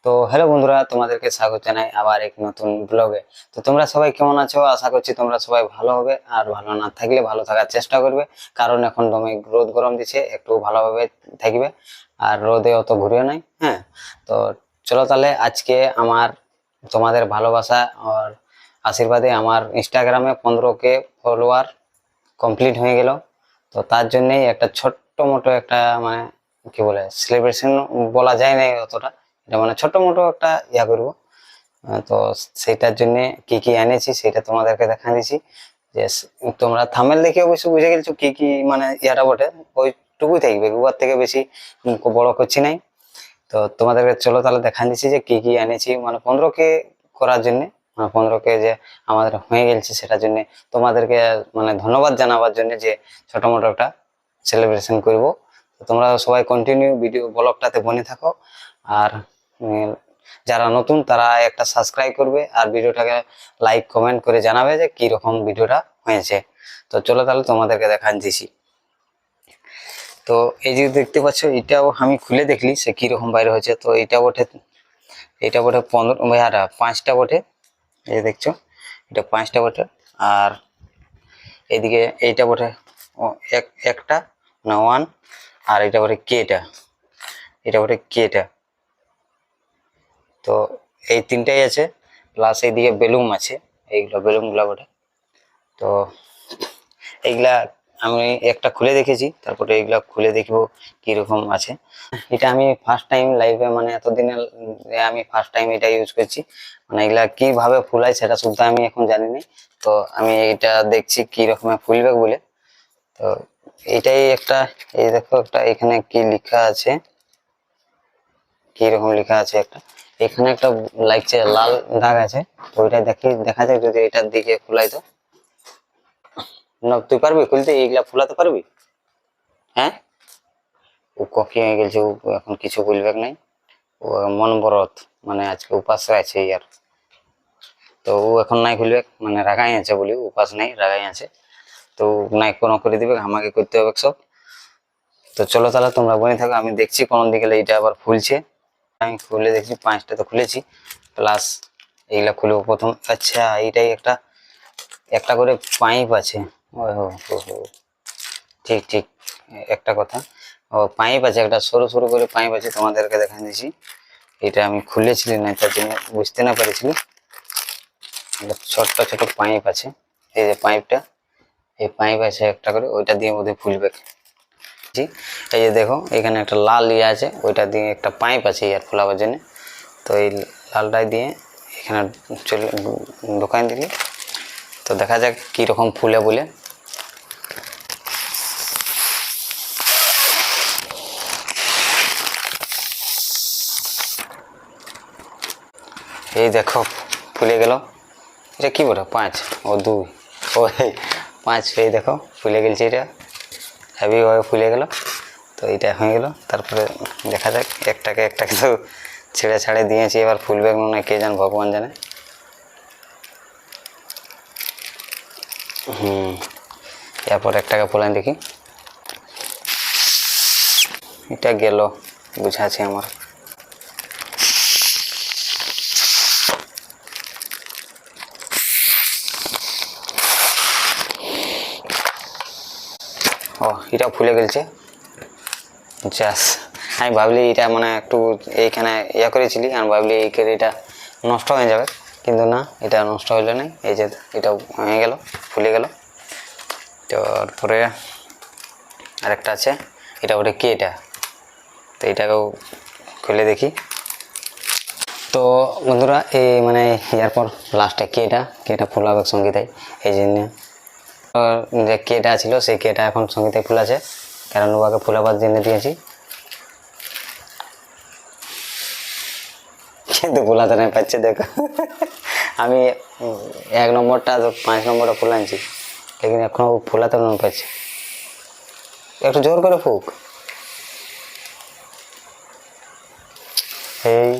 তো হ্যালো বন্ধুরা, তোমাদেরকে স্বাগত জানাই আবার এক নতুন ব্লগে। তো তোমরা সবাই কেমন আছো? আশা করছি তোমরা সবাই ভালো হবে, আর ভালো না থাকলে ভালো থাকার চেষ্টা করবে, কারণ এখন দমে রোদ গরম দিচ্ছে, একটু ভালোভাবে থাকবে আর রোদে অত ঘুরিও নাই। হ্যাঁ, তো চলো তাহলে আজকে তোমাদের ভালোবাসা আর আশীর্বাদে আমার ইনস্টাগ্রামে 15K ফলোয়ার কমপ্লিট হয়ে গেল। তো তার জন্যই একটা ছোট্ট মোটো একটা মানে কি বলে সেলিব্রেশন বলা যায় না অতটা, এটা মানে ছোট মোটো একটা ইয়া করবো। তো সেটার জন্য কি কি এনেছি সেটা তোমাদেরকে দেখা দিয়েছি। যে তোমরা থামেল দেখে অবশ্য বুঝে গেছো কি কি মানে ইয়াটা বটে, ওইটুকুই থাকবে, উয়ার থেকে বেশি বড় করছি নাই। তো তোমাদেরকে চলো তাহলে দেখা দিচ্ছি যে কি কি এনেছি, মানে 15K করার জন্য, মানে 15K যে আমাদের হয়ে গেছে সেটার জন্য তোমাদেরকে মানে ধন্যবাদ জানাবার জন্য যে ছোট মোটো একটা সেলিব্রেশন করব। তোমরা সবাই কন্টিনিউ ভিডিও ব্লগটাতে বনে থাকো, আর যারা নতুন তারা একটা সাবস্ক্রাইব করবে আর ভিডিওটাকে লাইক কমেন্ট করে জানাবে যে কি রকম ভিডিওটা হয়েছে। তো চলো তাহলে তোমাদেরকে দেখান দিছি। তো এই যে দেখতে পাচ্ছ, এটাও আমি খুলে দেখলি সে কিরকম বাইরে হয়েছে। তো এটা বটে 15 5টা বটে, এই দেখছো এটা 5টা বটে। আর এদিকে এইটা বটে একটা না ওয়ান, আর এটা বটে কেটা, এটা বটে কেটা। তো এই তিনটাই আছে, প্লাস এইদিকে বেলুন আছে, এইগুলো বেলুনগুলো বটে। তো এইগুলা আমি একটা খুলে দেখেছি, তারপরে এইগুলা খুলে দেখবো কিরকম আছে। এটা আমি ফার্স্ট টাইম লাইভে, মানে এতদিনে আমি ফার্স্ট টাইম এটা ইউজ করছি। মানে এগুলা কিভাবে ফুলায় সেটা শুধু আমি এখন জানি না। তো আমি এটা দেখছি কি রকমের ফুলবে বলে। তো এটাই একটা, এই দেখো একটা এখানে কি লেখা আছে, কি রকম লেখা আছে একটা, এখানে একটা লাগছে লাল দাগ আছে। তো ওইটা দেখা যায় যদি এটার দিকে ফুলাই। তো না তুই পারবি খুলতে? এইগুলা ফুলাতে পারবি? হ্যাঁ, ও কফি হয়ে গেছে, ও এখন কিছু বলবে নাই। ও মন বরত, মানে আজকে উপাস আছে ইয়ার। তো ও এখন নাই খুলবে, মানে রাগাই আছে বলি, উপাস নাই রাগাই আছে। তো নাই কোনো করে দিবে, আমাকে করতে হবে সব। তো চলো তাহলে তোমরা বনে থাকো, আমি দেখছি কোন দিকে এইটা আবার ফুলছে। আমি খুলে দেখছি 5টা তো খুলেছি, প্লাস এইগুলা খুলবো প্রথম। আচ্ছা, এইটাই একটা একটা করে পাইপ আছে। ও হো হো হো, ঠিক ঠিক, একটা কথা, ও পাইপ আছে, একটা সরু সরু করে পাইপ আছে, তোমাদেরকে দেখা দিয়েছি। এটা আমি খুলেছিলি না, তার জন্য বুঝতে না পেরেছিলি। ছোট্ট ছোট পাইপ আছে, এই যে পাইপটা, এই পাইপ আছে একটা করে, ওইটা দিয়ে বোধহয় ফুলবে। এই যে দেখো এখানে একটা লাল ইয়ে আছে, ওইটা দিয়ে একটা পাইপ আছে ইয়ার ফোলাবার জন্য। তো এই লালটাই দিয়ে এখানে চলে ঢোকাই দিলি, তো দেখা যাক কীরকম ফুলে বলে। এই দেখো ফুলে গেল। এটা কি বলে 5 ও 2 ও 5, এই দেখো ফুলে গেছে, এটা হেভিভাবে ফুলে গেল। তো এইটা হয়ে গেল, তারপরে দেখা যাক একটাকে একটাকে তো ছেড়ে ছাড়ে দিয়েছি, এবার ফুলবে মনে হয় কে জানে, ভগবান জানে। এরপর একটাকে ফুলাই দেখি। এটা গেল বুঝাচ্ছে আমার। ও এটা ফুলে গেছে। জাস আমি ভাবলি এটা মানে একটু এইখানে ইয়া করেছিলি, আমি ভাবলি এই এটা নষ্ট হয়ে যাবে, কিন্তু না, এটা নষ্ট হইলো না। এই যে এটা হয়ে গেল, ফুলে গেল। তারপরে আরেকটা আছে, এটা ওটা কি, এটা তো এটাকেও খুলে দেখি। তো বন্ধুরা এই মানে এরপর লাস্টে কেটা ফুলাবে সঙ্গীতাই, এই জন্য যে কেটা ছিল সেই কেটা এখন সঙ্গীতাই ফুলাছে, কারণ ওকে ফুলাবার জন্য দিয়েছি, কিন্তু ফুলাতে নাই পাচ্ছে। দেখো আমি 1 নম্বরটা 5 নম্বরটা ফুলাইছি, লেকিন এখনো ফুলাতে না পাচ্ছে। একটু জোর করে ফুক। এই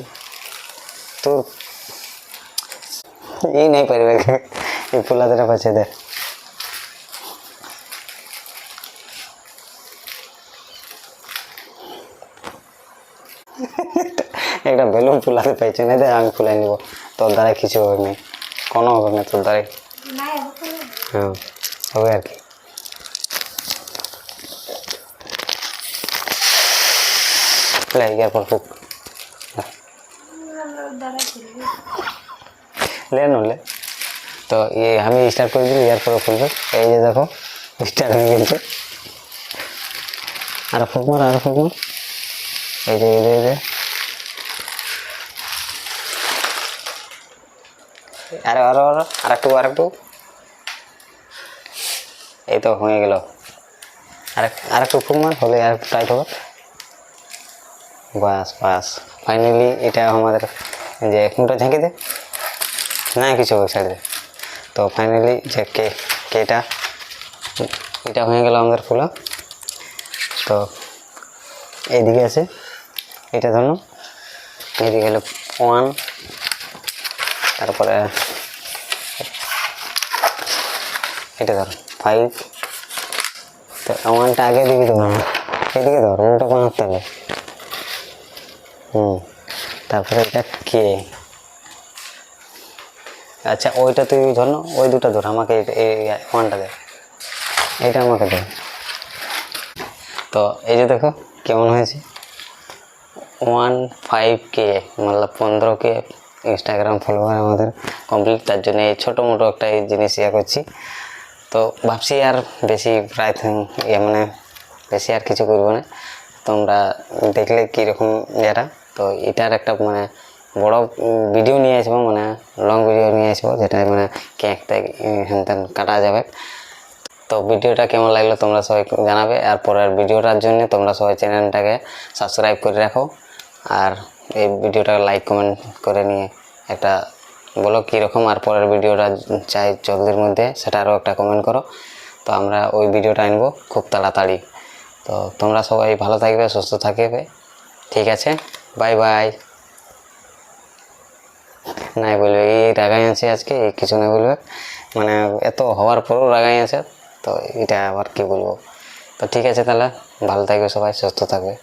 তোর এই নাই পারবে, এই ফুলাতে পাচ্ছে দেখ। একটা বেলুন ফুলাতে পাইছে না, আমি ফুলাই নিব, তোর দ্বারা কিছু হবে না, কোনো হবে না তোর দ্বারাই। হ্যাঁ হবে আর কি। এরপর ফুক ले नले तो ये আমি স্টার্ট করে দিই, এরপরে খুলবে। এই যে দেখো স্টার্ট হয়ে গেছে। আর ফুক মার, আর ফুক মার। এই যে এই যে আরে আরে আরেকটু এই তো হয়ে গেল। আরেকটু ফুক মার, হলে আর টাইট হবে। বাস বাস ফাইনালি এটা আমাদের যে কোনটা ঝেঁকে দে না কিছু ওই সাইডে। তো ফাইনালি যে কেটা এটা হয়ে গেল আমাদের ফুলা। তো এইদিকে আছে, এটা ধরুন এইদিকে হলো 1, তারপরে এটা ধরো 5। তো 1টা আগে দিবি তো না, এদিকে ধর, ওটা বানাতে হবে। তারপরে এটা কে, আচ্ছা ওইটা তুই ধর না, ওই দুটো ধর, আমাকে এই 1টা দে, এইটা আমাকে দে। তো এই যে দেখো কেমন হয়েছে, 15K मतलब 15K ইনস্টাগ্রাম ফলোয়ার আমাদের কমপ্লিট। তার জন্য এই ছোটো মোটো একটা এই জিনিস ইয়ে করছি। তো ভাবছি আর বেশি প্রায় মানে বেশি আর কিছু করবো না, তোমরা দেখলে কীরকম এটা। তো এটার একটা মানে বড় ভিডিও নিয়ে আসবো, মানে লং ভিডিও নিয়ে আসবো, যেটা মানে কেক টেক হ্যান কাটা যাবে। তো ভিডিওটা কেমন লাগলো তোমরা সবাই জানাবে। আর পরের ভিডিওটার জন্য তোমরা সবাই চ্যানেলটাকে সাবস্ক্রাইব করে রাখো, আর এই ভিডিওটাকে লাইক কমেন্ট করে নিয়ে একটা বলো কীরকম আর পরের ভিডিওটা চাই জলদির মধ্যে, সেটা আরও একটা কমেন্ট করো। তো আমরা ওই ভিডিওটা আনবো খুব তাড়াতাড়ি। তো তোমরা সবাই ভালো থাকবে, সুস্থ থাকবে, ঠিক আছে, বাই বাই। নাই বলবে এই রাগাই আছে আজকে, এই কিছু না বলবে, মানে এত হওয়ার পরও রাগাই আছে, তো এটা আবার কি বলবো। তো ঠিক আছে তাহলে, ভালো থাকবে সবাই, সুস্থ থাকবে।